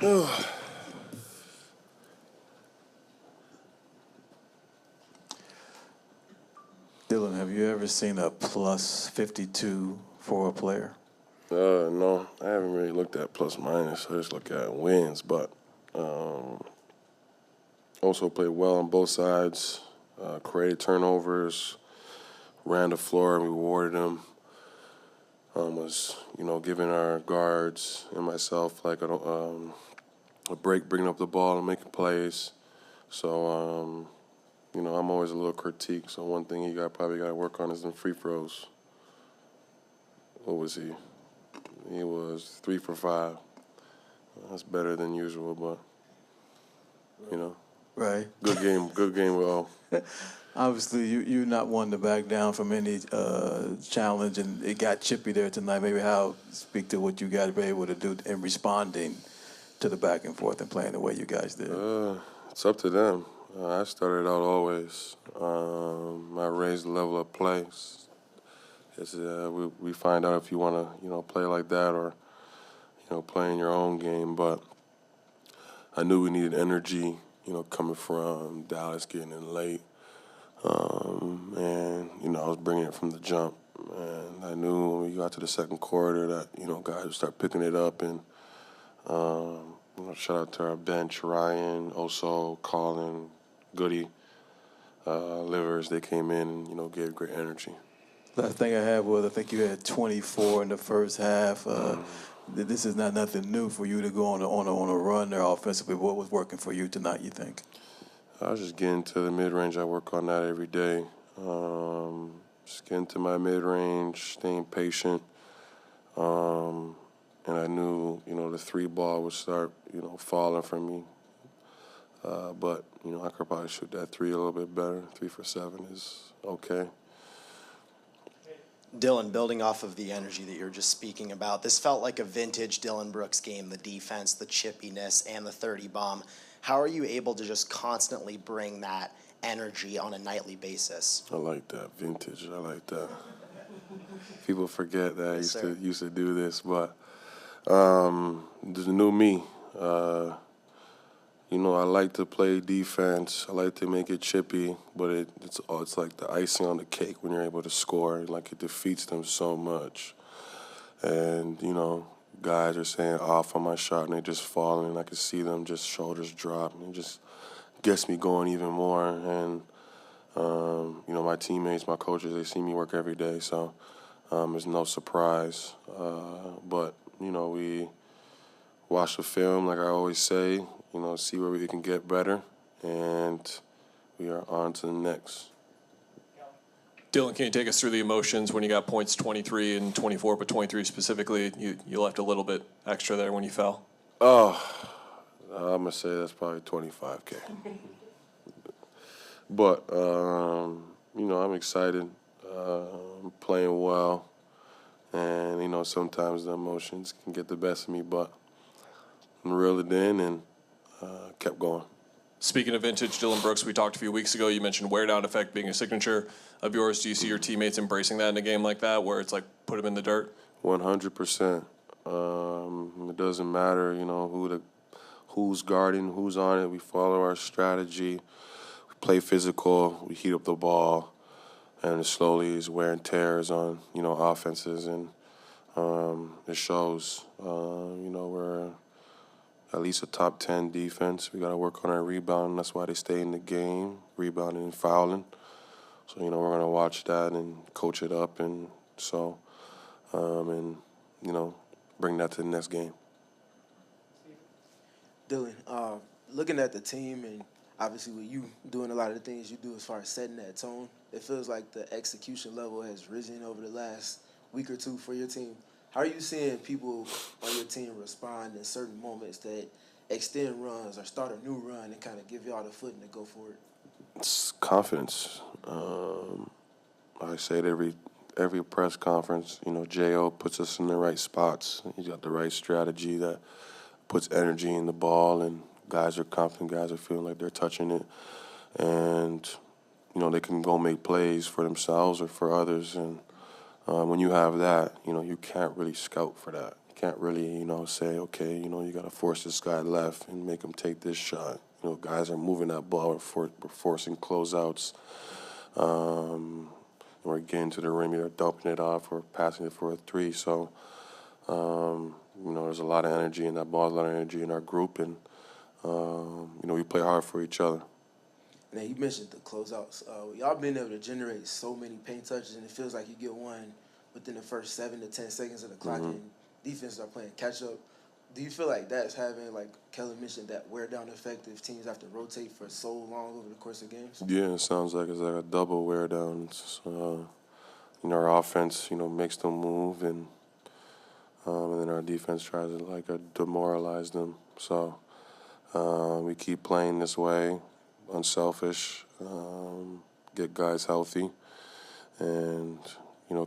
Dillon, have you ever seen a plus 52 for a player? No, I haven't really looked at plus minus. I just look at wins, but also played well on both sides, created turnovers, ran the floor and rewarded them. Was, giving our guards and myself like a break, bringing up the ball and making plays. So, I'm always a little critique. So one thing you probably got to work on is them free throws. What was he? He was 3 for 5. That's better than usual, but Right. Good game with all. Obviously, you're not one to back down from any challenge, and it got chippy there tonight. Maybe speak to what you guys were able to do in responding to the back and forth and playing the way you guys did. It's up to them. I started out always. I raised the level of play. We find out if you want to, play like that or, play in your own game. But I knew we needed energy, coming from Dallas getting in late. And, I was bringing it from the jump. And I knew when we got to the second quarter that, guys would start picking it up. And shout out to our bench, Ryan, Oso, Colin, Goody, Livers. They came in and, gave great energy. Last thing I had was I think you had 24 in the first half. This is not nothing new for you to go on a run there offensively. What was working for you tonight, you think? I was just getting to the mid-range. I work on that every day. Just getting to my mid-range, staying patient. And I knew, the 3 ball would start, falling from me. But, I could probably shoot that 3 a little bit better. 3 for 7 is okay. Dillon, building off of the energy that you're just speaking about, this felt like a vintage Dillon Brooks game, the defense, the chippiness, and the 30 bomb. How are you able to just constantly bring that energy on a nightly basis? I like that, vintage. I like that. People forget that I used to do this, but the new me. I like to play defense. I like to make it chippy, but it's like the icing on the cake when you're able to score. Like, it defeats them so much. And, guys are saying off on my shot, and they just falling, and I can see them just shoulders drop, and it just gets me going even more. And, my teammates, my coaches, they see me work every day, so there's no surprise. But, we watch the film, like I always say, see where we can get better, and we are on to the next. Dillon, can you take us through the emotions when you got points 23 and 24, but 23 specifically? You left a little bit extra there when you fell. Oh, I'm going to say that's probably 25K. But, I'm excited. I'm playing well. And, sometimes the emotions can get the best of me, but I reeled it in and kept going. Speaking of vintage Dillon Brooks, we talked a few weeks ago. You mentioned wear-down effect being a signature of yours. Do you see your teammates embracing that in a game like that, where it's like put them in the dirt? 100%. It doesn't matter, who's guarding, who's on it. We follow our strategy. We play physical. We heat up the ball, and it slowly is wear and tears on, offenses, and it shows. We're at least a top 10 defense. We got to work on our rebound. That's why they stay in the game, rebounding and fouling. So, we're going to watch that and coach it up, and so, bring that to the next game. Dillon, looking at the team and obviously with you doing a lot of the things you do as far as setting that tone, it feels like the execution level has risen over the last week or two for your team. How are you seeing people on your team respond in certain moments that extend runs or start a new run and kind of give y'all the footing to go for it? It's confidence. I say it every press conference. J.O. puts us in the right spots. He's got the right strategy that puts energy in the ball, and guys are confident. Guys are feeling like they're touching it. And, they can go make plays for themselves or for others. And when you have that, you can't really scout for that. You can't really, say, okay, you got to force this guy left and make him take this shot. Guys are moving that ball. We're forcing closeouts. We're getting to the rim, either dumping it off or passing it for a three. So, there's a lot of energy in that ball, a lot of energy in our group, and, we play hard for each other. Now, you mentioned the closeouts. Y'all been able to generate so many paint touches, and it feels like you get one within the first 7 to 10 seconds of the clock, and defenses are playing catch-up. Do you feel like that's having, like Kelly mentioned, that wear-down effect if teams have to rotate for so long over the course of games? Yeah, it sounds like it's like a double wear-down. Our offense, makes them move, and then our defense tries to, demoralize them. So we keep playing this way, unselfish, get guys healthy, and,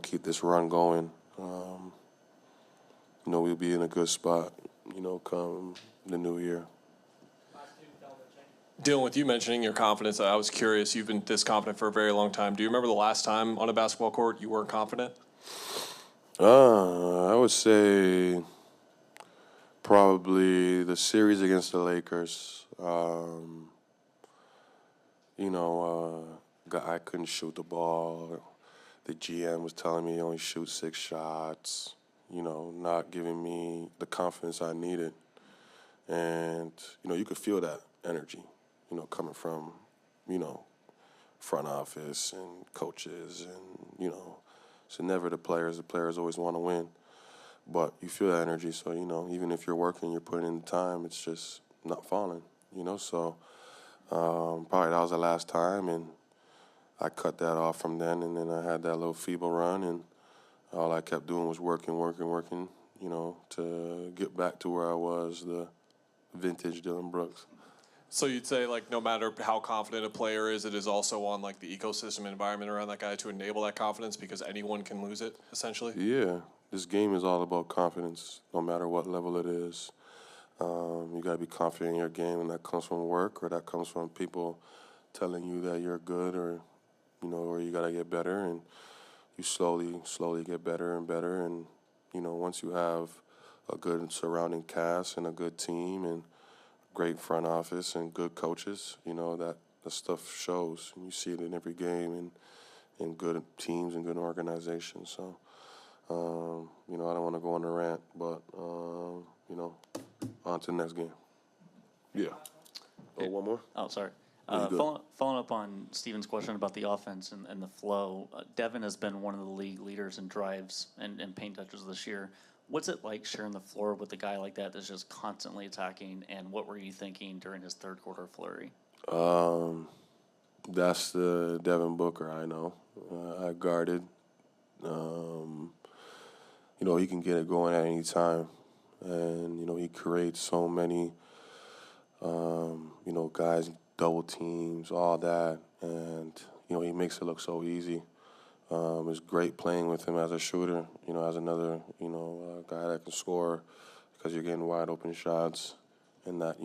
keep this run going. We'll be in a good spot, come the new year. Dillon, with you mentioning your confidence, I was curious. You've been this confident for a very long time. Do you remember the last time on a basketball court you weren't confident? I would say probably the series against the Lakers. I couldn't shoot the ball. The GM was telling me only shoot 6 shots, not giving me the confidence I needed. And, you could feel that energy, coming from, front office and coaches and, so never the players. The players always want to win. But you feel that energy, so, even if you're working, you're putting in the time, it's just not falling, So probably that was the last time, and I cut that off from then, and then I had that little feeble run, and all I kept doing was working, to get back to where I was, the vintage Dillon Brooks. So you'd say, no matter how confident a player is, it is also on, the ecosystem environment around that guy to enable that confidence, because anyone can lose it, essentially? Yeah. This game is all about confidence, no matter what level it is. You got to be confident in your game, and that comes from work, or that comes from people telling you that you're good, or or you got to get better, and you slowly get better and better. And once you have a good surrounding cast and a good team and great front office and good coaches, that the stuff shows, and you see it in every game and in good teams and good organizations. So. I don't want to go on a rant, but, on to the next game. Yeah. Oh, one more? Oh, sorry. No, you good. Following up on Steven's question about the offense and the flow, Devin has been one of the league leaders in drives and paint touches this year. What's it like sharing the floor with a guy like that that's just constantly attacking, and what were you thinking during his third quarter flurry? That's the Devin Booker I know. I guarded. He can get it going at any time. And, he creates so many, guys, double teams, all that. And, he makes it look so easy. It's great playing with him as a shooter, as another, guy that can score because you're getting wide open shots. And that,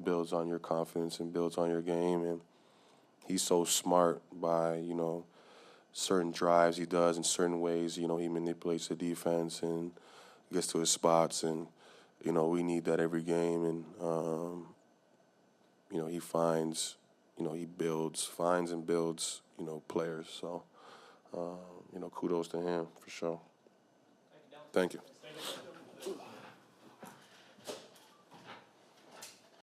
builds on your confidence and builds on your game. And he's so smart by, certain drives he does in certain ways. He manipulates the defense and gets to his spots, and we need that every game. And he finds, he finds and builds, players. So kudos to him for sure. Thank you.